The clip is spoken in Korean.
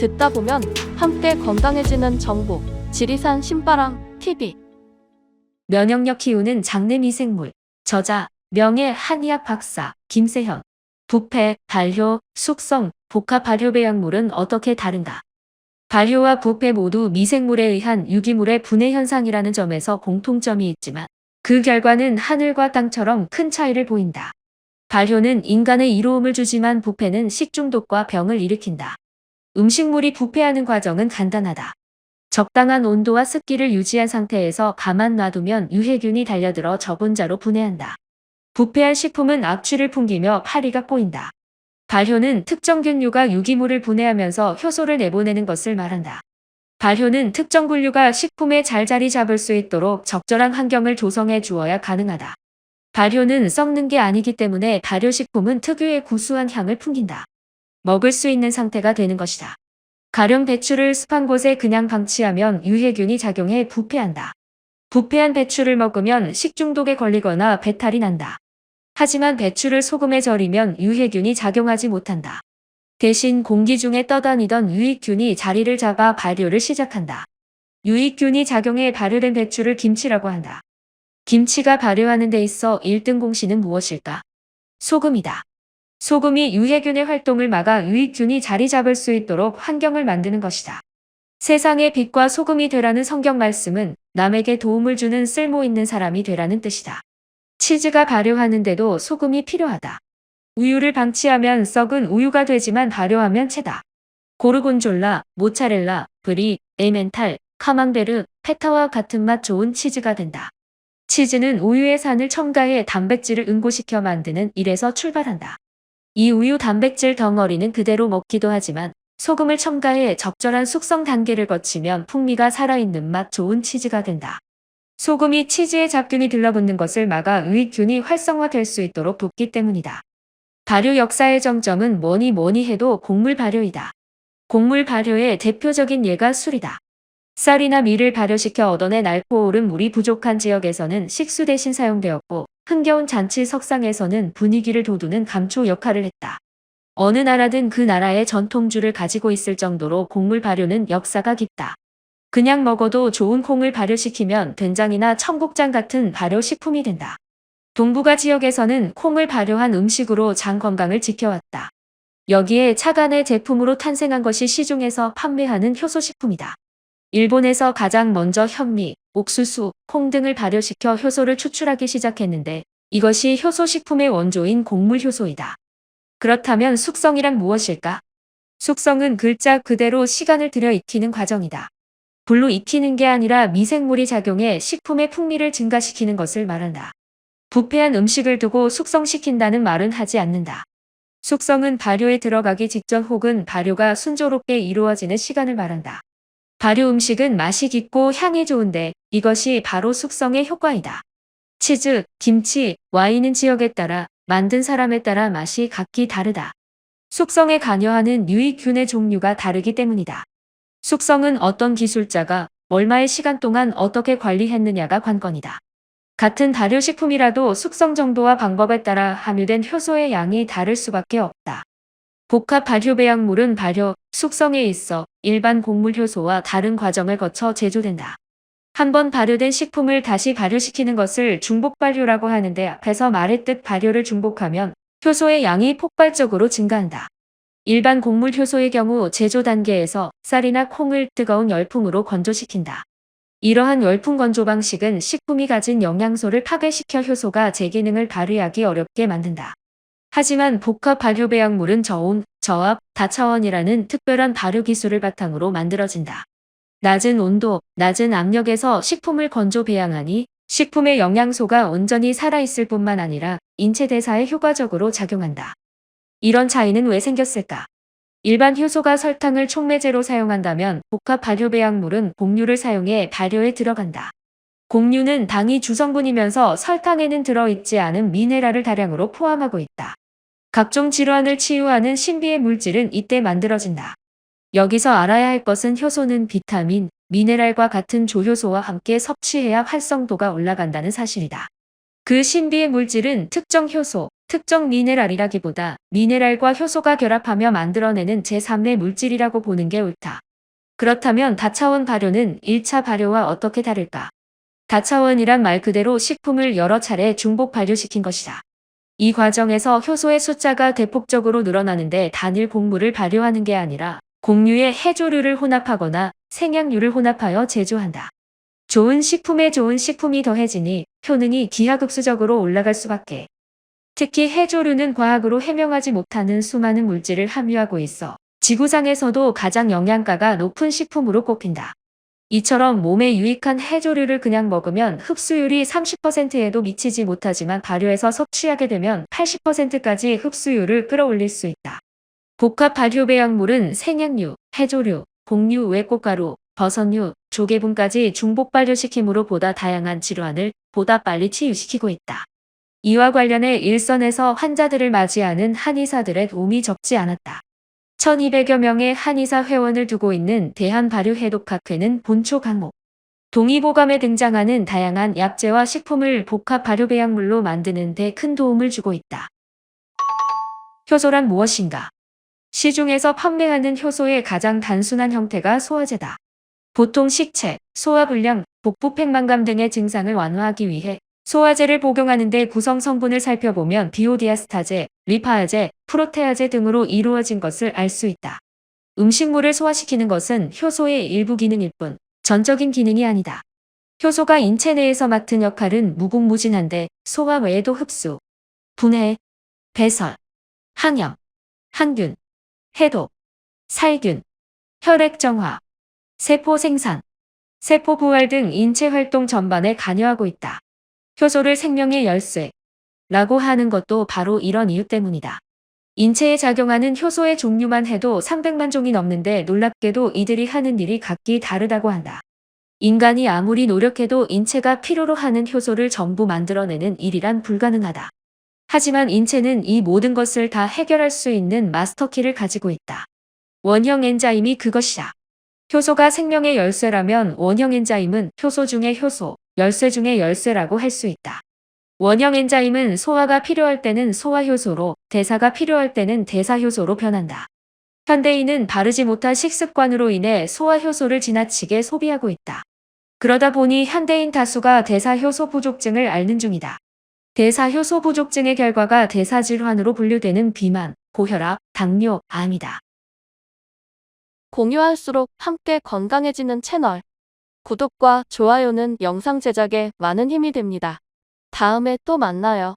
듣다 보면 함께 건강해지는 정보. 지리산 신바람 TV. 면역력 키우는 장내 미생물. 저자 명예 한의학 박사 김세현. 부패, 발효, 숙성, 복합 발효배양물은 어떻게 다른가? 발효와 부패 모두 미생물에 의한 유기물의 분해 현상이라는 점에서 공통점이 있지만 그 결과는 하늘과 땅처럼 큰 차이를 보인다. 발효는 인간에 이로움을 주지만 부패는 식중독과 병을 일으킨다. 음식물이 부패하는 과정은 간단하다. 적당한 온도와 습기를 유지한 상태에서 가만 놔두면 유해균이 달려들어 저분자로 분해한다. 부패한 식품은 악취를 풍기며 파리가 꼬인다. 발효는 특정 균류가 유기물을 분해하면서 효소를 내보내는 것을 말한다. 발효는 특정 분류가 식품에 잘 자리 잡을 수 있도록 적절한 환경을 조성해 주어야 가능하다. 발효는 썩는 게 아니기 때문에 발효식품은 특유의 구수한 향을 풍긴다. 먹을 수 있는 상태가 되는 것이다. 가령 배추를 습한 곳에 그냥 방치하면 유해균이 작용해 부패한다. 부패한 배추를 먹으면 식중독에 걸리거나 배탈이 난다. 하지만 배추를 소금에 절이면 유해균이 작용하지 못한다. 대신 공기 중에 떠다니던 유익균이 자리를 잡아 발효를 시작한다. 유익균이 작용해 발효된 배추를 김치라고 한다. 김치가 발효하는 데 있어 1등 공신은 무엇일까? 소금이다. 소금이 유해균의 활동을 막아 유익균이 자리 잡을 수 있도록 환경을 만드는 것이다. 세상의 빛과 소금이 되라는 성경 말씀은 남에게 도움을 주는 쓸모 있는 사람이 되라는 뜻이다. 치즈가 발효하는데도 소금이 필요하다. 우유를 방치하면 썩은 우유가 되지만 발효하면 체다. 고르곤졸라, 모차렐라, 브리, 에멘탈, 카망베르, 페타와 같은 맛 좋은 치즈가 된다. 치즈는 우유의 산을 첨가해 단백질을 응고시켜 만드는 일에서 출발한다. 이 우유 단백질 덩어리는 그대로 먹기도 하지만 소금을 첨가해 적절한 숙성 단계를 거치면 풍미가 살아있는 맛 좋은 치즈가 된다. 소금이 치즈에 잡균이 들러붙는 것을 막아 유익균이 활성화될 수 있도록 돕기 때문이다. 발효 역사의 정점은 뭐니 해도 곡물 발효이다. 곡물 발효의 대표적인 예가 술이다. 쌀이나 밀을 발효시켜 얻어낸 알코올은 물이 부족한 지역에서는 식수 대신 사용되었고 흥겨운 잔치 석상에서는 분위기를 돋우는 감초 역할을 했다. 어느 나라든 그 나라의 전통주를 가지고 있을 정도로 곡물 발효는 역사가 깊다. 그냥 먹어도 좋은 콩을 발효시키면 된장이나 청국장 같은 발효식품이 된다. 동북아 지역에서는 콩을 발효한 음식으로 장 건강을 지켜왔다. 여기에 차간의 제품으로 탄생한 것이 시중에서 판매하는 효소식품이다. 일본에서 가장 먼저 현미, 옥수수, 콩 등을 발효시켜 효소를 추출하기 시작했는데 이것이 효소식품의 원조인 곡물 효소이다. 그렇다면 숙성이란 무엇일까? 숙성은 글자 그대로 시간을 들여 익히는 과정이다. 불로 익히는 게 아니라 미생물이 작용해 식품의 풍미를 증가시키는 것을 말한다. 부패한 음식을 두고 숙성시킨다는 말은 하지 않는다. 숙성은 발효에 들어가기 직전 혹은 발효가 순조롭게 이루어지는 시간을 말한다. 발효 음식은 맛이 깊고 향이 좋은데 이것이 바로 숙성의 효과이다. 치즈, 김치, 와인은 지역에 따라 만든 사람에 따라 맛이 각기 다르다. 숙성에 관여하는 유익균의 종류가 다르기 때문이다. 숙성은 어떤 기술자가 얼마의 시간 동안 어떻게 관리했느냐가 관건이다. 같은 발효식품이라도 숙성 정도와 방법에 따라 함유된 효소의 양이 다를 수밖에 없다. 복합 발효배양물은 발효, 숙성에 있어 일반 곡물 효소와 다른 과정을 거쳐 제조된다. 한번 발효된 식품을 다시 발효시키는 것을 중복 발효라고 하는데 앞에서 말했듯 발효를 중복하면 효소의 양이 폭발적으로 증가한다. 일반 곡물 효소의 경우 제조 단계에서 쌀이나 콩을 뜨거운 열풍으로 건조시킨다. 이러한 열풍 건조 방식은 식품이 가진 영양소를 파괴시켜 효소가 제 기능을 발휘하기 어렵게 만든다. 하지만 복합 발효배양물은 저온, 저압, 다차원이라는 특별한 발효 기술을 바탕으로 만들어진다. 낮은 온도, 낮은 압력에서 식품을 건조 배양하니 식품의 영양소가 온전히 살아있을 뿐만 아니라 인체 대사에 효과적으로 작용한다. 이런 차이는 왜 생겼을까? 일반 효소가 설탕을 촉매제로 사용한다면 복합 발효배양물은 곡류를 사용해 발효에 들어간다. 곡류는 당이 주성분이면서 설탕에는 들어있지 않은 미네랄을 다량으로 포함하고 있다. 각종 질환을 치유하는 신비의 물질은 이때 만들어진다. 여기서 알아야 할 것은 효소는 비타민, 미네랄과 같은 조효소와 함께 섭취해야 활성도가 올라간다는 사실이다. 그 신비의 물질은 특정 효소, 특정 미네랄이라기보다 미네랄과 효소가 결합하며 만들어내는 제3의 물질이라고 보는 게 옳다. 그렇다면 다차원 발효는 1차 발효와 어떻게 다를까? 다차원이란 말 그대로 식품을 여러 차례 중복 발효시킨 것이다. 이 과정에서 효소의 숫자가 대폭적으로 늘어나는데 단일 곡물을 발효하는 게 아니라 곡류의 해조류를 혼합하거나 생양류를 혼합하여 제조한다. 좋은 식품에 좋은 식품이 더해지니 효능이 기하급수적으로 올라갈 수밖에. 특히 해조류는 과학으로 해명하지 못하는 수많은 물질을 함유하고 있어 지구상에서도 가장 영양가가 높은 식품으로 꼽힌다. 이처럼 몸에 유익한 해조류를 그냥 먹으면 흡수율이 30%에도 미치지 못하지만 발효해서 섭취하게 되면 80%까지 흡수율을 끌어올릴 수 있다. 복합 발효 배양물은 생양류, 해조류, 곡류 외 꽃가루, 버섯류, 조개분까지 중복 발효시킴으로 보다 다양한 질환을 보다 빨리 치유시키고 있다. 이와 관련해 일선에서 환자들을 맞이하는 한의사들의 도움이 적지 않았다. 1200여 명의 한의사 회원을 두고 있는 대한발효해독학회는 본초 강목, 동의보감에 등장하는 다양한 약재와 식품을 복합 발효배양물로 만드는 데 큰 도움을 주고 있다. 효소란 무엇인가? 시중에서 판매하는 효소의 가장 단순한 형태가 소화제다. 보통 식체, 소화불량, 복부 팽만감 등의 증상을 완화하기 위해 소화제를 복용하는 데 구성 성분을 살펴보면 비오디아스타제, 리파아제, 프로테아제 등으로 이루어진 것을 알 수 있다. 음식물을 소화시키는 것은 효소의 일부 기능일 뿐 전적인 기능이 아니다. 효소가 인체 내에서 맡은 역할은 무궁무진한데 소화 외에도 흡수, 분해, 배설, 항염, 항균, 해독, 살균, 혈액 정화, 세포 생산, 세포 부활 등 인체 활동 전반에 관여하고 있다. 효소를 생명의 열쇠라고 하는 것도 바로 이런 이유 때문이다. 인체에 작용하는 효소의 종류만 해도 300만 종이 넘는데 놀랍게도 이들이 하는 일이 각기 다르다고 한다. 인간이 아무리 노력해도 인체가 필요로 하는 효소를 전부 만들어내는 일이란 불가능하다. 하지만 인체는 이 모든 것을 다 해결할 수 있는 마스터키를 가지고 있다. 원형 엔자임이 그것이다. 효소가 생명의 열쇠라면 원형 엔자임은 효소 중의 효소, 열쇠 중의 열쇠라고 할 수 있다. 원형 엔자임은 소화가 필요할 때는 소화효소로, 대사가 필요할 때는 대사효소로 변한다. 현대인은 바르지 못한 식습관으로 인해 소화효소를 지나치게 소비하고 있다. 그러다 보니 현대인 다수가 대사효소 부족증을 앓는 중이다. 대사효소 부족증의 결과가 대사질환으로 분류되는 비만, 고혈압, 당뇨, 암이다. 공유할수록 함께 건강해지는 채널. 구독과 좋아요는 영상 제작에 많은 힘이 됩니다. 다음에 또 만나요.